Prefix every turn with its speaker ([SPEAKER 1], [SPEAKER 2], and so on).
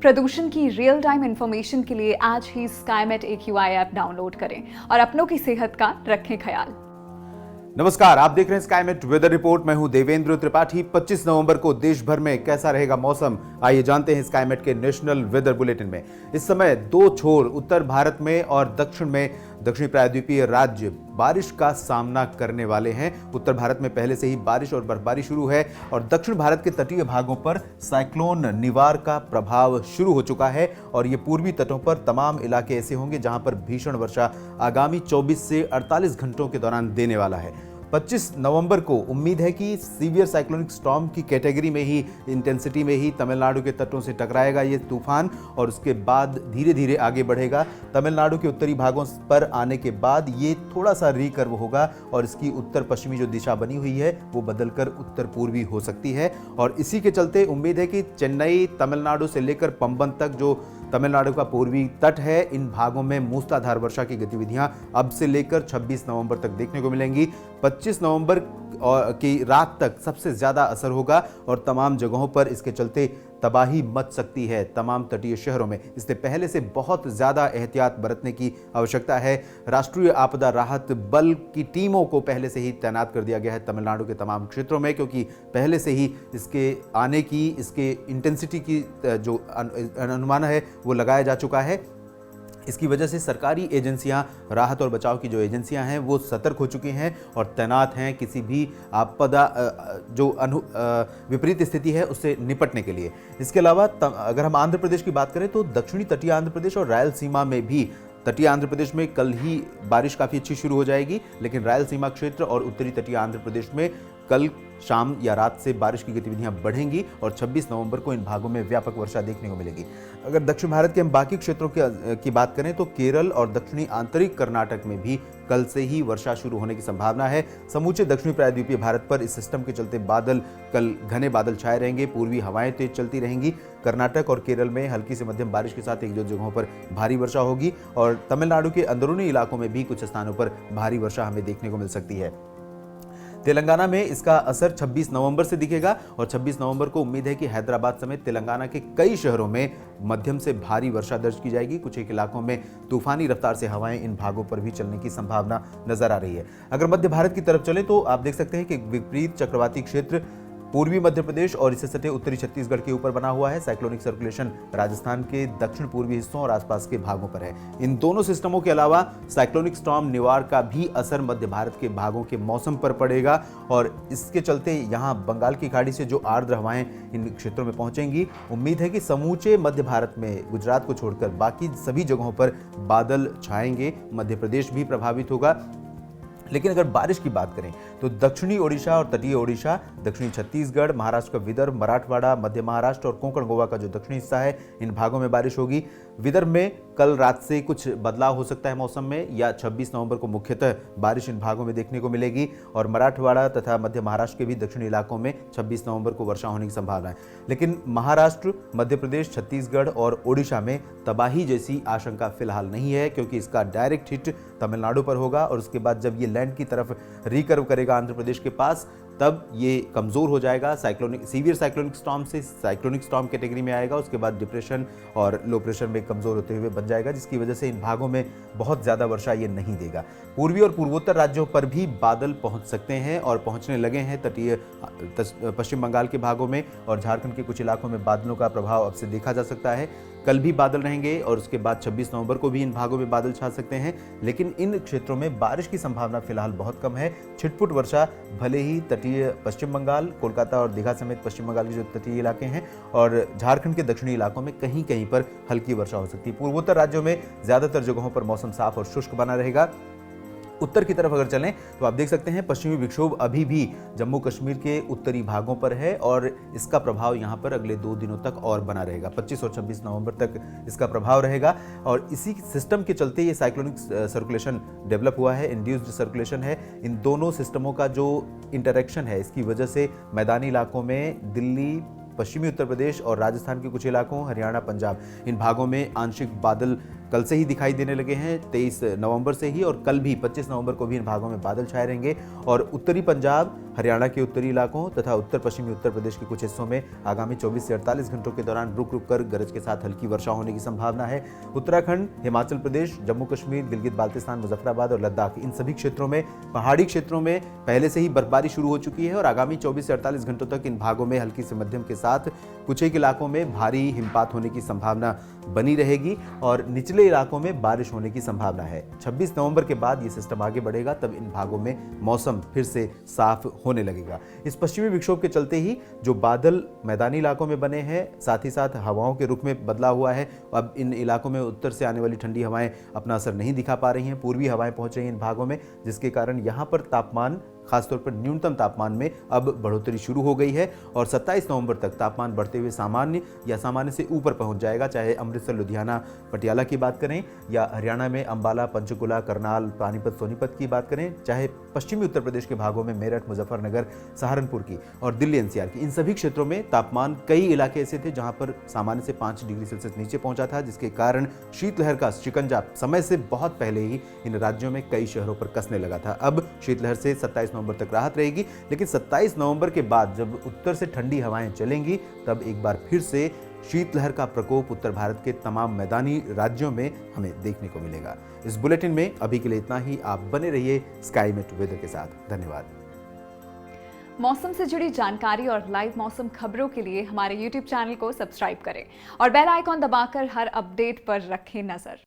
[SPEAKER 1] प्रदूषण की real time information के लिए आज ही स्काईमेट AQI ऐप डाउनलोड करें और अपनों की सेहत का रखें ख्याल।
[SPEAKER 2] नमस्कार, आप देख रहे हैं स्काईमेट वेदर रिपोर्ट। मैं हूं देवेंद्र त्रिपाठी। 25 नवंबर को देश भर में कैसा रहेगा मौसम, आइए जानते हैं स्काईमेट के नेशनल वेदर बुलेटिन में। इस समय दो छोर उत्तर भारत में और दक्षिण में दक्षिणी प्रायद्वीपीय राज्य बारिश का सामना करने वाले हैं। उत्तर भारत में पहले से ही बारिश और बर्फबारी शुरू है और दक्षिण भारत के तटीय भागों पर साइक्लोन निवार का प्रभाव शुरू हो चुका है और ये पूर्वी तटों पर तमाम इलाके ऐसे होंगे जहां पर भीषण वर्षा आगामी 24 से 48 घंटों के दौरान देने वाला है। 25 नवंबर को उम्मीद है कि सीवियर साइक्लोनिक स्टॉर्म की कैटेगरी में ही, इंटेंसिटी में ही तमिलनाडु के तटों से टकराएगा ये तूफान और उसके बाद धीरे धीरे आगे बढ़ेगा। तमिलनाडु के उत्तरी भागों पर आने के बाद ये थोड़ा सा रिकर्व होगा और इसकी उत्तर पश्चिमी जो दिशा बनी हुई है वो बदलकर उत्तर पूर्वी हो सकती है और इसी के चलते उम्मीद है कि चेन्नई, तमिलनाडु से लेकर पंबन तक जो तमिलनाडु का पूर्वी तट है, इन भागों में मूसलाधार वर्षा की गतिविधियां अब से लेकर 26 नवंबर तक देखने को मिलेंगी। 25 नवंबर की रात तक सबसे ज्यादा असर होगा और तमाम जगहों पर इसके चलते तबाही मच सकती है तमाम तटीय शहरों में। इससे पहले से बहुत ज्यादा एहतियात बरतने की आवश्यकता है। राष्ट्रीय आपदा राहत बल की टीमों को पहले से ही तैनात कर दिया गया है तमिलनाडु के तमाम क्षेत्रों में, क्योंकि पहले से ही इसके आने की, इसके इंटेंसिटी की जो अनुमान है वो लगाया जा चुका है। इसकी वजह से सरकारी एजेंसियां, राहत और बचाव की जो एजेंसियां हैं वो सतर्क हो चुकी हैं और तैनात हैं किसी भी आपदा जो विपरीत स्थिति है उससे निपटने के लिए। इसके अलावा अगर हम आंध्र प्रदेश की बात करें तो दक्षिणी तटीय आंध्र प्रदेश और रायलसीमा में भी, तटीय आंध्र प्रदेश में कल ही बारिश काफ़ी अच्छी शुरू हो जाएगी, लेकिन रायलसीमा क्षेत्र और उत्तरी तटीय आंध्र प्रदेश में कल शाम या रात से बारिश की गतिविधियां बढ़ेंगी और 26 नवंबर को इन भागों में व्यापक वर्षा देखने को मिलेगी। अगर दक्षिण भारत के हम बाकी क्षेत्रों की बात करें तो केरल और दक्षिणी आंतरिक कर्नाटक में भी कल से ही वर्षा शुरू होने की संभावना है। समूचे दक्षिणी प्रायद्वीपीय भारत पर इस सिस्टम के चलते बादल, कल घने बादल छाए रहेंगे, पूर्वी हवाएं तेज चलती रहेंगी। कर्नाटक और केरल में हल्की से मध्यम बारिश के साथ एक दो जगहों पर भारी वर्षा होगी और तमिलनाडु के अंदरूनी इलाकों में भी कुछ स्थानों पर भारी वर्षा हमें देखने को मिल सकती है। तेलंगाना में इसका असर 26 नवंबर से दिखेगा और 26 नवंबर को उम्मीद है कि हैदराबाद समेत तेलंगाना के कई शहरों में मध्यम से भारी वर्षा दर्ज की जाएगी। कुछ एक इलाकों में तूफानी रफ्तार से हवाएं इन भागों पर भी चलने की संभावना नजर आ रही है। अगर मध्य भारत की तरफ चले तो आप देख सकते हैं कि विपरीत चक्रवाती क्षेत्र पूर्वी मध्य प्रदेश और इससे सटे उत्तरी छत्तीसगढ़ के ऊपर बना हुआ है। साइक्लोनिक सर्कुलेशन राजस्थान के दक्षिण पूर्वी हिस्सों और आसपास के भागों पर है। इन दोनों सिस्टमों के अलावा साइक्लोनिक स्टॉर्म निवार का भी असर मध्य भारत के भागों के मौसम पर पड़ेगा और इसके चलते यहां बंगाल की खाड़ी से जो आर्द्र हवाएं इन क्षेत्रों में पहुंचेंगी, उम्मीद है कि समूचे मध्य भारत में गुजरात को छोड़कर बाकी सभी जगहों पर बादल छाएंगे। मध्य प्रदेश भी प्रभावित होगा। लेकिन अगर बारिश की बात करें तो दक्षिणी ओडिशा और तटीय ओडिशा, दक्षिणी छत्तीसगढ़, महाराष्ट्र का विदर्भ, मराठवाड़ा, मध्य महाराष्ट्र और कोंकण गोवा का जो दक्षिणी हिस्सा है, इन भागों में बारिश होगी। विदर्भ में कल रात से कुछ बदलाव हो सकता है मौसम में, या 26 नवंबर को मुख्यतः बारिश इन भागों में देखने को मिलेगी और मराठवाड़ा तथा मध्य महाराष्ट्र के भी दक्षिणी इलाकों में 26 नवंबर को वर्षा होने की संभावना है। लेकिन महाराष्ट्र, मध्य प्रदेश, छत्तीसगढ़ और ओडिशा में तबाही जैसी आशंका फिलहाल नहीं है, क्योंकि इसका डायरेक्ट हिट तमिलनाडु पर होगा और उसके बाद जब ये लैंड की तरफ रिकर्व करेगा आंध्र प्रदेश के पास, तब ये कमजोर हो जाएगा। सीवियर साइक्लोनिक स्टॉर्म से साइक्लोनिक स्टॉर्म कैटेगरी में आएगा, उसके बाद डिप्रेशन और लो प्रेशर में कमजोर होते हुए बन जाएगा, जिसकी वजह से इन भागों में बहुत ज्यादा वर्षा ये नहीं देगा। पूर्वी और पूर्वोत्तर राज्यों पर भी बादल पहुंच सकते हैं और पहुंचने लगे हैं। तटीय पश्चिम बंगाल के भागों में और झारखंड के कुछ इलाकों में बादलों का प्रभाव अब से देखा जा सकता है। कल भी बादल रहेंगे और उसके बाद 26 नवंबर को भी इन भागों में बादल छा सकते हैं, लेकिन इन क्षेत्रों में बारिश की संभावना फिलहाल बहुत कम है। छिटपुट वर्षा भले ही तटीय पश्चिम बंगाल, कोलकाता और दीघा समेत पश्चिम बंगाल के जो तटीय इलाके हैं और झारखंड के दक्षिणी इलाकों में कहीं कहीं पर हल्की वर्षा हो सकती है। पूर्वोत्तर राज्यों में ज्यादातर जगहों पर मौसम साफ और शुष्क बना रहेगा। उत्तर की तरफ अगर चलें तो आप देख सकते हैं पश्चिमी विक्षोभ अभी भी जम्मू कश्मीर के उत्तरी भागों पर है और इसका प्रभाव यहां पर अगले 2 दिनों तक और बना रहेगा। 25 और 26 नवंबर तक इसका प्रभाव रहेगा और इसी सिस्टम के चलते ये साइक्लोनिक सर्कुलेशन डेवलप हुआ है, इंड्यूस्ड सर्कुलेशन है। इन दोनों सिस्टमों का जो इंटरेक्शन है, इसकी वजह से मैदानी इलाकों में दिल्ली, पश्चिमी उत्तर प्रदेश और राजस्थान के कुछ इलाकों, हरियाणा, पंजाब, इन भागों में आंशिक बादल कल से ही दिखाई देने लगे हैं, 23 नवंबर से ही, और कल भी 25 नवंबर को भी इन भागों में बादल छाए रहेंगे और उत्तरी पंजाब, हरियाणा के उत्तरी इलाकों तथा उत्तर पश्चिमी उत्तर प्रदेश के कुछ हिस्सों में आगामी 24 से 48 घंटों के दौरान रुक रुक कर गरज के साथ हल्की वर्षा होने की संभावना है। उत्तराखंड, हिमाचल प्रदेश, जम्मू कश्मीर, गिलगित बाल्टिस्तान, मुजफ्फराबाद और लद्दाख, इन सभी क्षेत्रों में, पहाड़ी क्षेत्रों में पहले से ही बर्फबारी शुरू हो चुकी है और आगामी 24 से 48 घंटों तक इन भागों में हल्की से मध्यम के साथ कुछ एक इलाकों में भारी हिमपात होने की संभावना बनी रहेगी और निचले इलाकों में बारिश होने की संभावना है। 26 नवंबर के बाद ये सिस्टम आगे बढ़ेगा, तब इन भागों में मौसम फिर से साफ होने लगेगा। इस पश्चिमी विक्षोभ के चलते ही जो बादल मैदानी इलाकों में बने हैं, साथ ही साथ हवाओं के रुख में बदलाव हुआ है। अब इन इलाकों में उत्तर से आने वाली ठंडी हवाएं अपना असर नहीं दिखा पा रही हैं, पूर्वी हवाएं पहुंच रही हैं इन भागों में, जिसके कारण यहां पर तापमान, खासतौर पर न्यूनतम तापमान में अब बढ़ोतरी शुरू हो गई है और 27 नवंबर तक तापमान बढ़ते हुए सामान्य या सामान्य से ऊपर पहुंच जाएगा। चाहे अमृतसर, लुधियाना, पटियाला की बात करें या हरियाणा में अंबाला, पंचकुला, करनाल, पानीपत, सोनीपत की बात करें, चाहे पश्चिमी उत्तर प्रदेश के भागों में मेरठ, मुजफ्फरनगर, सहारनपुर की और दिल्ली एनसीआर की, इन सभी क्षेत्रों में तापमान, कई इलाके ऐसे थे जहां पर सामान्य से 5 डिग्री सेल्सियस नीचे पहुंचा था, जिसके कारण शीतलहर का शिकंजा समय से बहुत पहले ही इन राज्यों में कई शहरों पर कसने लगा था। अब शीतलहर से 27 नवंबर तक राहत रहेगी, लेकिन 27 नवंबर के बाद जब उत्तर से ठंडी हवाएं चलेंगी, तब एक बार फिर से शीतलहर का प्रकोप उत्तर भारत के तमाम मैदानी राज्यों में हमें देखने को मिलेगा। इस बुलेटिन में अभी के लिए इतना ही। आप बने रहिए स्काईमेट वेदर के साथ। धन्यवाद।
[SPEAKER 1] मौसम से जुड़ी जानकारी और लाइव मौसम खबरों के लिए हमारे YouTube चैनल को सब्सक्राइब करें और बेल आइकॉन दबाकर हर अपडेट पर रखें नजर।